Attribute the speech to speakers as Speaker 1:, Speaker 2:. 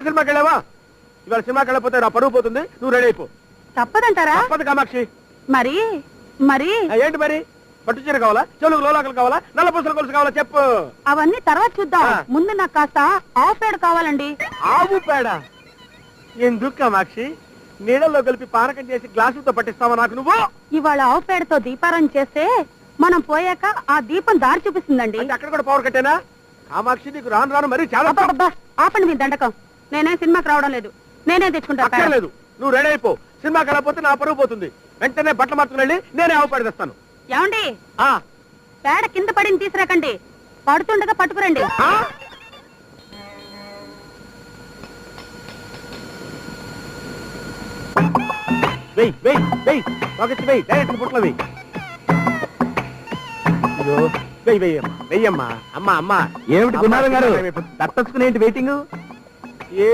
Speaker 1: సినిమాకి వెళ్ళావా? ఇవాళ సినిమాకి వెళ్ళకపోతే నా పరువు పోతుంది. నువ్వు రెడీ అయిపో.
Speaker 2: తప్పదంటారా?
Speaker 1: తప్పదు కామాక్షి.
Speaker 2: మరి మరి
Speaker 1: ఏంటి మరి? పట్టు చీర కావాలా, చెవులకు లోలాకలు కావాలా, నల్ల పూసల గొలుసు కావాలా చెప్పు.
Speaker 2: అవన్నీ తర్వాత చూద్దాం. ముందు నాకు కాస్త ఆవు పేడ కావాలండి.
Speaker 1: ఆవు పేడ ఎందుకు కామాక్షి? నీళ్ళల్లో కలిపి పానకం చేసి గ్లాసులతో పట్టిస్తావా నాకు నువ్వు?
Speaker 2: ఇవాళ ఆవు పేడతో దీపారాయణ చేస్తే మనం పోయాక ఆ దీపం దారి చూపిస్తుందండి.
Speaker 1: అక్కడ కూడా పవర్ కట్టేనా? కామాక్షి నీకు రాను రాను మరి చాలా.
Speaker 2: ఆపండి మీ దండకం. నేనే సినిమాకి రావడం లేదు. నేనే తెచ్చుకుంటా.
Speaker 1: లేదు, నువ్వు రెడీ అయిపో. సినిమాకి వెళ్ళకపోతే నా పరువు పోతుంది. వెంటనే బట్టలు మార్చుకుని వెళ్ళి నేనే ఆవు పేడ తెస్తాను.
Speaker 2: ఏమండి, పేడ కింద పడిని తీసుకురాకండి. పడుతుండగా పట్టుకురండి.
Speaker 3: ఏమిటి గున్నారం గారు తట్టచ్చుకునేంటి వెయిటింగ్?